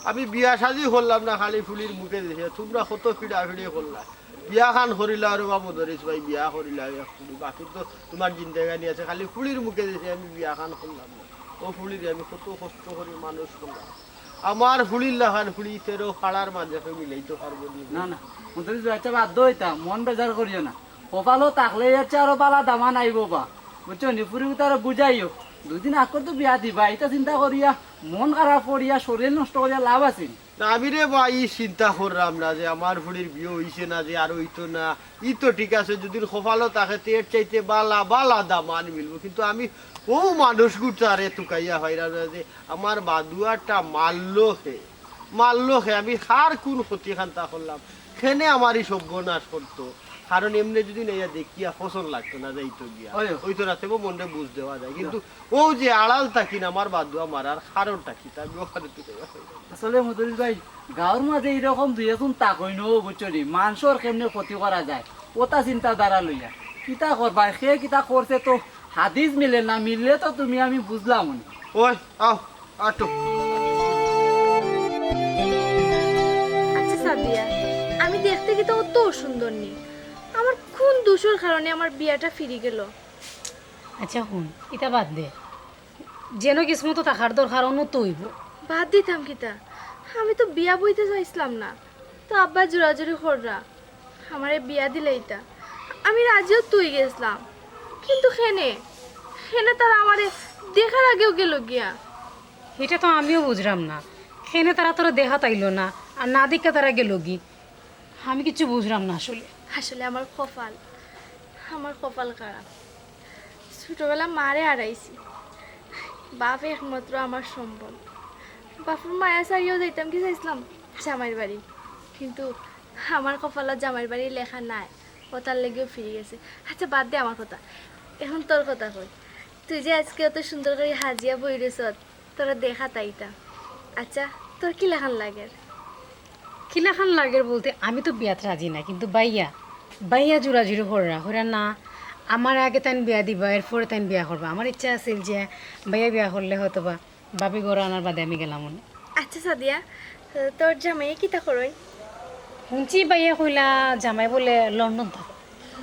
আমি বিয়া সাজি করলাম না খালি ফুলির মুখে দেখে তোমরা কত ফিড়া ফিড়ে করলা বিয়া খান করিলা আর বা মদরিস ভাই বিয়া করিলা ফুলি বাকি তো তোমার জিন্দেগানি আছে খালি ফুলির মুখে দেখে আমি বিয়া খান করলাম না ও ফুলির আমি কত কষ্ট করে মানুষ করলাম আমার ফুলির লাখান ফুলি তেরো পাড়ার মাঝে মিলাইতে পারবো না না মধুরিস ভাই বাধ্য হইতাম মন বেজার করিও না কপালও থাকলে যাচ্ছে আরো বালা দামা নাইব বা বুঝছনি ফুরি তারা বুঝাইও দুদিন আগ তো বিয়া দিবা এটা চিন্তা করিয়া মন খারাপ করিয়া শরীর নষ্ট করিয়া লাভ আছে না আমি রে ভাই চিন্তা করলাম না যে আমার ফুলির বিয়ে হইছে না যে আর হইতো না ই তো ঠিক আছে যদি কপালও থাকে তের চাইতে বালা বালা দামান মিলবো কিন্তু আমি ও মানুষ গুটারে তুকাইয়া হইরা যে আমার বাদুয়াটা মারলো হে আমি কার কোন ক্ষতি খান্তা করলাম খেনে আমারই সভ্যনাশ করতো কারণ এমনি যদি না দেখিয়া পছন্দ লাগতো না যাইতো গিয়া ওই তো রাতে মনে বুঝ দেওয়া যায় কিন্তু ও যে আড়াল থাকি না আমার বাদুয়া মারার কারণটা কি আমি ওখানে আসলে মধুরিস ভাই গাঁর মাঝে এইরকম দুই এখন তাকই নো বুঝছনি মানুষের কেমনে ক্ষতি করা যায় ওটা চিন্তা দ্বারা লইয়া কিতা করবা সে কিতা করছে তো হাদিস মিলে না মিললে তো তুমি আমি বুঝলাম ওই আও আটো আচ্ছা সাদিয়া আমি দেখতে কি তো অত সুন্দর নেই আমার কোন দোষের কারণে আমার বিয়াটা ফিরে গেল আচ্ছা হুন এটা বাদ দে যেন কিসমত থাকার দরকার অন্য তো হইব বাদ দিতাম কিতা আমি তো বিয়া বইতে চাইছিলাম না তো আব্বা জোরাজোরি কররা আমারে বিয়া দিলে এটা আমি রাজিও তুই গেছিলাম কিন্তু খেনে তারা আমারে দেখার আগেও গেল গিয়া এটা তো আমিও বুঝলাম না খেনে তারা তোরা দেখা তাইলো না আর না দেখা তারা গেল গি আমি কিছু বুঝলাম না আসলে আমার কপাল খারাপ ছোটবেলা মারে হারাইছি বাপ একমাত্র আমার সম্বল বাপুর মায়া সারিয়েও যাইতাম কি চাইছিলাম জামাইয়ের বাড়ি কিন্তু আমার কপালত জামাইয়ের বাড়ি লেখা নাই ও তার লেগেও ফিরে গেছে আচ্ছা বাদ দে আমার কথা এখন তোর কথা কই তুই যে আজকে অত সুন্দর করে হাজিয়া বই রেছ তোরা দেখা তাইটা আচ্ছা তোর কি লেখান লাগে কিলাখান লাগের বলতে আমি তো বিয়াতে রাজি না কিন্তু বাইয়া জোরাজুরি হরা না আমার আগে তাই বিয়া দিবা এরপরে তাই বিয়া করবা আমার ইচ্ছা আছিল যে বাইয়া বিয়া করলে হয়তো বা বাপি ঘর আনার বাদে আমি গেলাম মনে আচ্ছা সাদিয়া তোর জামাই কিতা করই শুনছি বাইয়া কইলা জামাই বলে লন্ডন থাকে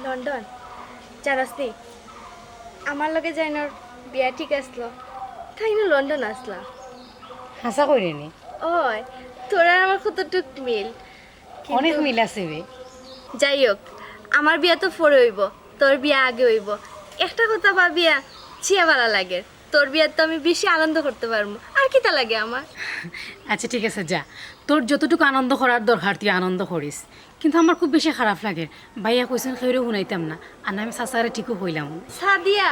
লন্ডন জানাস নি আমার লগে যাইনর বিয়া ঠিক আসলো তাই না লন্ডন আসলা হাসা করিনি ওই তোর আর আমার কতটুক মিল অনেক মিল আছে বে যাই হোক আমার বিয়া তো পরে হইব তোর বিয়া আগে হইব একটা কথা ভাবিয়া ছিয়া ভালো লাগে তোর বিয়া তো আমি বেশি আনন্দ করতে পারবো আর কিতা লাগে আমার আচ্ছা ঠিক আছে যা তোর যতটুকু আনন্দ করার দরকার তুই আনন্দ করিস কিন্তু আমার খুব বেশি খারাপ লাগে ভাইয়া কইছেন খেয়েও শুনাইতাম না আর আমি চাচারে ঠিকও কইলাম সাদিয়া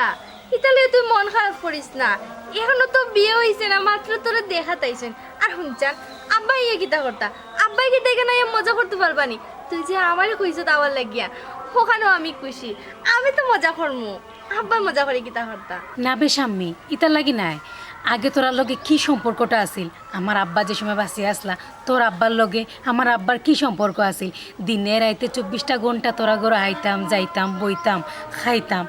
ইতালে তুই মন খারাপ করিস না এখনো তো বিয়ে হইছে না মাত্র তোরে দেখা তাইছেন আর শুনছান আব্বাই গীতা করতা আব্বাই গীতা এখানে মজা করতে পারবানি তুই যে আমারে কইছ তাওয়ার লাগিয়া ওখানেও আমি খুশি আমি তো মজা করমু আব্বা মজা করে গীতা করতা না বে শাম্মি ইতার লাগি নাই আগে তোরার লগে কি সম্পর্কটা আছিল আমার আব্বা যে সময় বাঁচিয়ে আসলা তোর আব্বার লগে আমার আব্বার কি সম্পর্ক আছিল দিনে রাইতে 24টা ঘন্টা তোরা ঘরে আইতাম যাইতাম বইতাম খাইতাম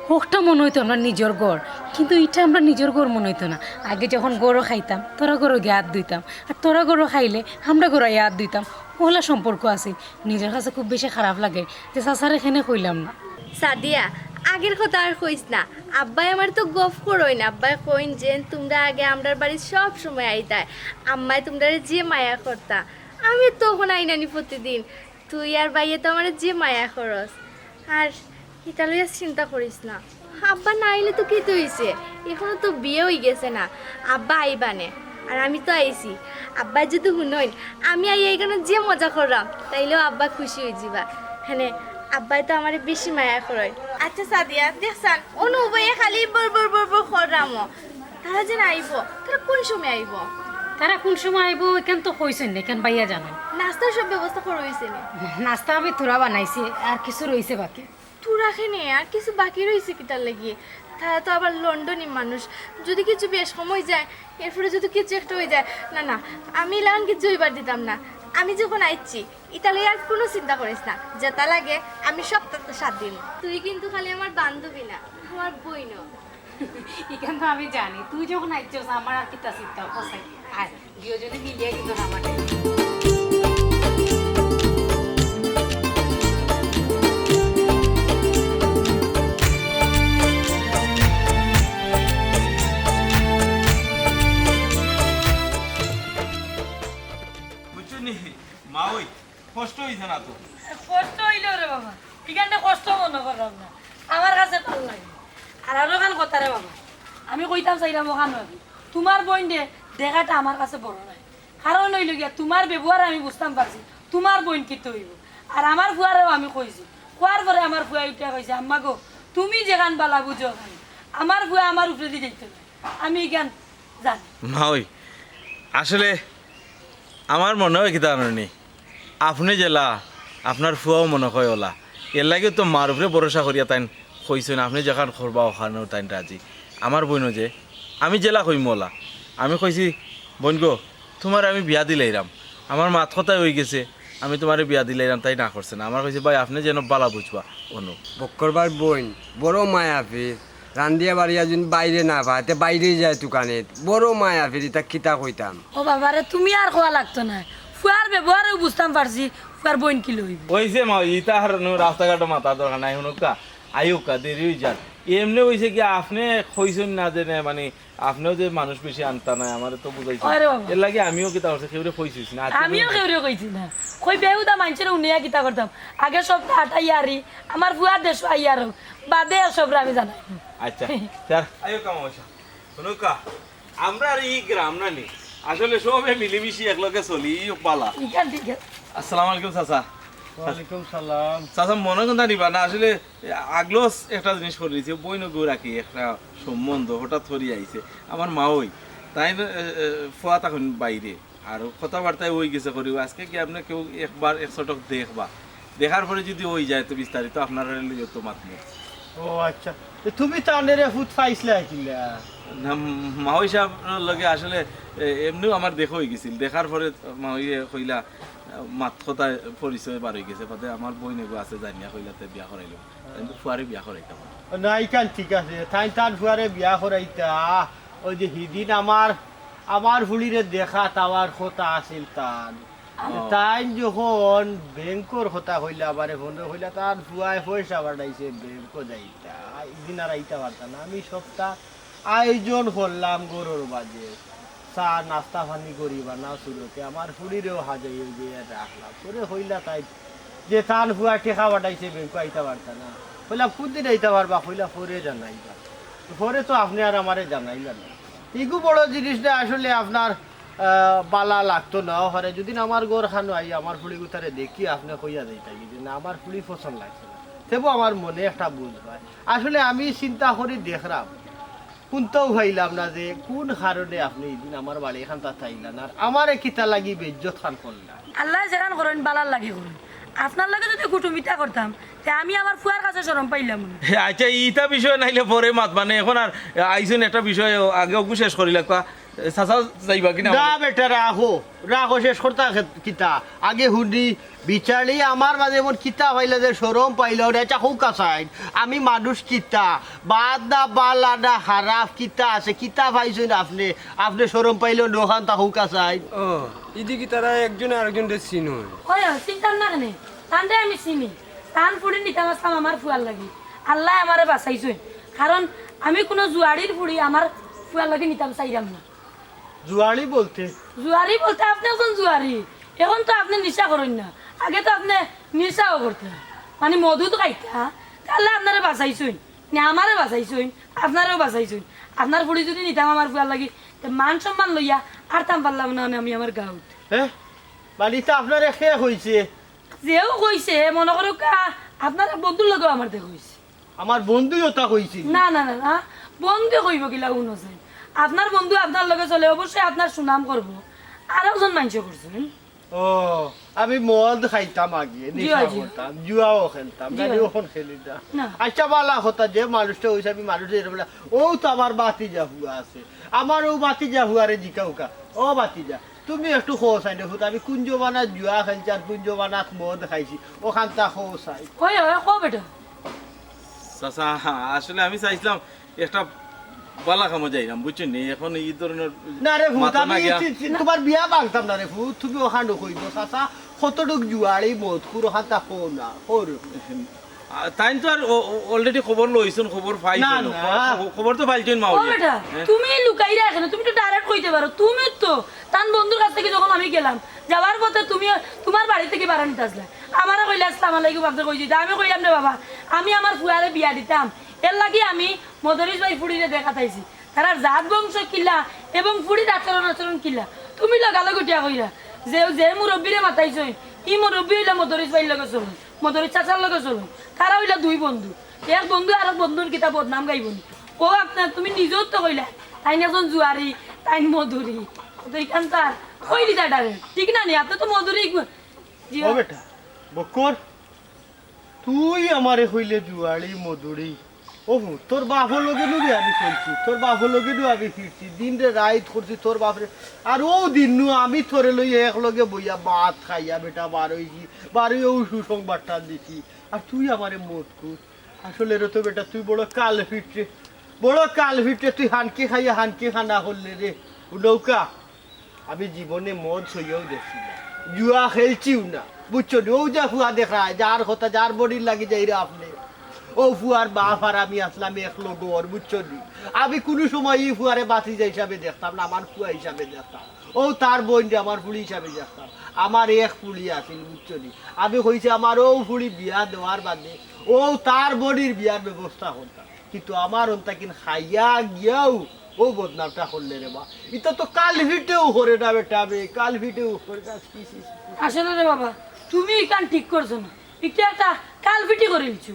হোকটা মনে হইতো আমরা নিজের গড় কিন্তু এটা আমরা নিজের গড় মনে হইতো না আগে যখন গরু খাইতাম তোরা গরু গিয়ে হাত ধুইতাম আর তোরা গরু খাইলে আমরা গরু হাত ধুইতাম ওলা সম্পর্ক আছিল নিজের কাছে খুব বেশি খারাপ লাগে যে চাচার এখানে কইলাম না সাদিয়া আগের কথা আর কইস না আব্বাই আমার তো গফ করই না আব্বাই কইন যে তোমরা আগে আমরার বাড়ি সব সময় আইতায় আম্মাই তোমরা যে মায়া করতা আমি তখন আইনানি প্রতিদিন তুই আর ভাইয়ে তো আমার যে মায়া করস আর এটা লইয়া চিন্তা করিস না আব্বা না আইলে তো কি তো হইছে এখনো তো বিয়ে হয়ে গেছে না আব্বা আইবানে আর আমি তো আইছি আব্বা যদি শুনইন আমি আই এখানে যে মজা করলাম তাইলেও আব্বা খুশি হয়ে যাবা হ্যাঁ আব্বাই তো আমার বেশি মায়া করে আচ্ছা সাদিয়া দেখছান অনুভবে খালি বর বর বর বর খরাম তারা যেন আইব তারা কোন সময় আইব তারা কোন সময় আইব এখান তো কইছেন না কেন ভাইয়া জানেন নাস্তার সব ব্যবস্থা করে হইছে না নাস্তা আমি তোরা বানাইছি আর কিছু রইছে বাকি তুই রাখে নে আর কিছু বাকি রয়েছে কি তার লাগিয়ে তারা তো আবার লন্ডনই মানুষ যদি কিছু বেশ সময় যায় এরপরে যদি কিছু একটা হয়ে যায় না না আমি লাগান কিছু হইবার দিতাম না আমি যখন আইছি ইতালি আর কোনো চিন্তা করিস না যেটা লাগে আমি সব তোর সাথ দিন তুই কিন্তু খালি আমার বান্ধবী না আমার বইন এখান তো আমি জানি তুই যখন আইছিস আমার আর কিতা চিন্তা কসাই আর দুজনে মিলিয়ে কিন্তু আমাদের মা ওই কষ্ট হইছে না তো কষ্ট হইলেও রে বাবা এখানটা কষ্ট মনে করলাম না আমার কাছে ভালো লাগে আর আরো গান কথা রে বাবা আমি কইতাম চাইলাম ওখান তোমার বোন দে দেখাটা আমার কাছে বড় নাই কারণ হইল গিয়া তোমার ব্যবহার আমি বুঝতাম পারছি তোমার বোন কি হইব আর আমার ফুয়ারেও আমি কইছি কোয়ার পরে আমার ফুয়া উঠে কইছে আম্মা গো তুমি যে গান বালা বুঝো আমার ফুয়া আমার উপরে দিয়ে যাইতে আমি গান জানি মা ওই আসলে আমার মনে হয় কি জানি আপনি জেলা আপনার ফুয়াও মনে হয় ওলা এর লাগে তো মার উপরে ভরসা করিয়া তাই কইছেন আপনি যেখান করবা ওখানেও তাই রাজি আমার বোন যে আমি জেলা কইম ওলা আমি কইছি বোন গো তোমার আমি বিয়া দিলাইরাম আমার মাত কথাই হয়ে গেছে আমি তোমার বিয়া দিলাইরাম তাই না করছে না আমার কইছে ভাই আপনি যেন বালা বুঝবা অনু বক্করবার বোন বড় মায়া ফির রান্দিয়া বাড়িয়া যদি বাইরে না পায় বাইরেই যায় দোকানে বড় মায়া ফির এটা কিতা কইতাম ও বাবারে তুমি আর কোয়া লাগতো না ফুয়ার ব্যবহারেও বুঝতাম পারছি ফুয়ার বোন কি লইব ওইছে মা ইতা আর রাস্তাঘাটে মাথা দরকার নাই শুনুকা আয়ুকা দেরি হয়ে যান এমনি হয়েছে কি আপনি কইছেন না যে মানে আপনিও যে মানুষ বেশি আনতা নাই আমার তো বুঝাইছে এর লাগে আমিও কিতা করছি কেউরে কইছিস না আমিও কেউরে কইছি না কই বেহুদা মানুষের উনিয়া কিতা করতাম আগে সব আটাই আরি আমার ফুয়া দেশ আইয়ারো বাদে সব আমি জানাই আচ্ছা স্যার আয়ুকা মামা শুনুকা আমরা আর এই গ্রাম না নি আসলে সবে মিলেমিশি একলগে চলি পালা ইকান ঠিক আছে আসসালামু আলাইকুম চাচা ওয়ালাইকুম সালাম চাচা মনে কথা নিবা না আসলে আগলোস একটা জিনিস করে দিয়েছে বইন গো রাখি একটা সম্বন্ধ হঠাৎ করে আইছে আমার মা ওই তাই ফুয়া তখন বাইরে আর কথাবার্তায় ওই গেছে করি আজকে কি আপনি কেউ একবার 100 টাকা দেখবা দেখার পরে যদি ওই যায় তো বিস্তারিত আপনারা তো মাতলে ও আচ্ছা তুমি তো আনেরে ফুট পাইছিলা কিলা না মাহই সাহেব লগে আসলে এমনিও আমার দেখা হয়ে গেছিল দেখার পরে মাহইয়ে কইলা মাত কথা পরিচয় বার হয়ে গেছে পাতে আমার বই নেগো আছে জানিয়া কইলাতে বিয়া করাইলো কিন্তু ফুয়ারে বিয়া করাইতাম না ইকান ঠিক আছে তাই তার ফুয়ারে বিয়া করাইতা ওই যে হিদিন আমার ফুলিরে দেখা তাওয়ার কথা আছিল তার তাই যখন ব্যাংকর কথা হইলা আবার ফোনে হইলা তার ফুয়ায় পয়সা বাড়াইছে ব্যাংক যাইতা একদিন আর আইতা পারতা না আমি সপ্তাহ আয়োজন করলাম গরুর বাজে চা নাস্তা পানি করিবা না শুরুতে আমার ফুলিরেও হাজাই দিয়ে রাখলাম করে হইলা তাই যে তার ফুয়া টেকা বাড়াইছে ব্যাংক আইতা পারতা না হইলা খুদিন আইতা পারবা হইলা পরে জানাইবা পরে তো আপনি আর আমারে জানাইলা না এগু বড় জিনিসটা আসলে আপনার বালা লাগতো নাও হরে যদি আমার গোর খানো আই আমার ফুলি গুতারে দেখি আপনি কইয়া যাই থাকি যে না আমার ফুলি পছন্দ লাগছে না তেবো আমার মনে একটা বুঝ হয় আসলে আমি চিন্তা করি দেখলাম কোনটাও ভাইলাম না যে কোন কারণে আপনি এদিন আমার বাড়ি এখানটা চাইলেন আর আমার কিতা লাগি বেজ্জত খান করলেন আল্লাহ যেখান করেন বালার লাগে করুন আপনার লাগে যদি কুটুমিতা করতাম তে আমি আমার ফুয়ার কাছে শরম পাইলাম না। আচ্ছা ইটা বিষয় নাইলে পরে মাত মানে এখন আর আইসুন একটা বিষয় আগে অগু শেষ করি লাগতা চাচা যাইবা কিনা না বেটা রাখো রাখো শেষ করতা কিতা আগে হুডি বিচারি আমার মাঝে এমন কিতা পাইলে যে সরম পাইল এটা হুকা সাইড আমি মানুষ কিতা বাদ না বালা না খারাপ কিতা আছে কিতা পাইছেন আপনি আপনি সরম পাইলেও নোখান তা হুকা সাইড ও এদিকে তারা একজন আরেকজনকে চিনুন হয় চিন্তা না কেন তানরে আমি চিনি তান ফুড়ি নিতাম আসতাম আমার ফুয়ার লাগি আল্লাহ আমারে বাঁচাইছেন কারণ আমি কোনো জুয়ারির ফুড়ি আমার ফুয়ার লাগি নিতাম চাইলাম না। জুয়ারি বলতে জুয়ারি বলতে আপনি এখন জুয়ারি এখন তো আপনি নিশা করেন না আগে তো আপনি নিশাও করতেন মানে মধু তো খাইতা তাহলে আপনারা বাঁচাইছেন না আমারে বাঁচাইছেন আপনারাও বাঁচাইছেন আপনার ফুড়ি যদি নিতাম আমার ফুয়ার লাগি মান সম্মান লইয়া আর তাম পারলাম না আমি আমার গাঁত হ্যাঁ মানে তা আপনার শেষ হয়েছে যেও কইছে মনে করো আপনার বন্ধুর লগেও আমার দেখ হয়েছে আমার বন্ধুই ওটা কইছি না না না না বন্ধু কইব কিলা উনছে আপনার বন্ধু আপনার লগে চলে অবশ্যই আপনার সুনাম করব আর একজন মানুষ করছেন ও আমি মদ খাইতাম আগে নেশা জি। করতাম জুয়াও খেলতাম জি। গাড়ি ওখান খেলিতাম না। আচ্ছা বালা হতা যে মানুষটা হয়েছে আমি মানুষের এরকম না, ও তো আমার বাতি যা হুয়া আছে আমার ও বাতি যা হুয়ারে জিকাউকা ও বাতি যা তুমি একটু খোসাই দেখো আমি কুঞ্জবানাত জুয়া খেলছি আর কুঞ্জবানাত মদ খাইছি ওখানটা খোসাই ওই কো বেটা চাচা আসলে আমি চাইছিলাম একটা বালা কামো যাইলাম বুঝছেন নি এখন এই ধরনের না রে ভূত মাথা আমি না গিয়া। তোমার বিয়া বাংতাম না রে ভূত তুমি ওখানে কইব চাচা কতটুক জুয়ারি মদ পুরো হাতা খো না খোর তাই তো আর অলরেডি খবর লইছেন খবর পাইছেন না, না। খবর তো পাইছেন ও মাউলি বেটা তুমি লুকাই রাখো না তুমি তো ডাইরেক্ট কইতে পারো তুমি তো তান বন্ধুর কাছ থেকে যখন আমি গেলাম যাওয়ার পথে তুমি তোমার বাড়ি থেকে বাড়া নিতে আসলে আমারে কইলে আসসালামু আলাইকুম আপনি কই দিতে আমি কইলাম রে বাবা আমি আমার ফুয়ারে বিয়া দিতাম এর লাগি আমি মদরিস ভাই ফুড়িরে দেখা তাইছি তার জাত বংশ কিলা এবং ফুড়ির আচরণ কিলা তুমি লাগালো গুটিয়া কইরা যে মুরব্বীরে মাতাইছই ই মুরব্বী হইলা মদরিস ভাইর লগে চলুন মদরিস চাচার লগে চলুন তারা হইলা দুই বন্ধু এক বন্ধু আর এক বন্ধুর কিতা বদনাম গাইবনি ও আপনার তুমি নিজেও তো কইলা তাই এখন জুয়ারি তাই মধুরি তো এখান তার কইলি তা ডারে ঠিক না নি আপনি তো মধুরি ও বেটা বক্কর তুই আমারে হইলে জুয়ারি মধুরি ওহু তোর বাপর লগে নু আমি চলছি তোর বাপর লগে নু আমি ফিরছি দিন রে রাইত করছি তোর বাপরে আর ও দিন নু আমি তোরে লই এক লগে বইয়া ভাত খাইয়া বেটা বারোই ও সুসংবাদটা দিছি আর তুই আমারে মত কর আসলে রে তো বেটা তুই বড় কাল ফিটরে তুই হানকে খাইয়া হানকে খানা করলে রে নৌকা আমি জীবনে মদ সইয়াও দেখছি না জুয়া খেলছিও না বুঝছো ও যা ফুয়া দেখায় যার কথা যার বডির লাগি যাই রে আপনি ও ফুয়ার বাপ আর আমি আসলাম এক লগর বুঝছো নি আমি কোনো সময় এই ফুয়ারে বাতিজা হিসাবে দেখতাম না আমার ফুয়া হিসাবে দেখতাম ও তার বোন আমার ফুলি হিসাবে দেখতাম আমার এক ফুলি আছিল বুঝছো নি আমি কইছি আমার ও ফুলি বিয়া দেওয়ার বাদে ও তার বডির বিয়ার ব্যবস্থা করতাম কিন্তু আমার অন্তা কিন খাইয়া গিয়াও ও বদনামটা করলে রে বা এটা তো কাল ভিটেও করে না বেটা আমি কাল ভিটেও করে আসলে রে বাবা তুমি কান ঠিক করছো না এটা একটা কাল পিটি করে দিচ্ছ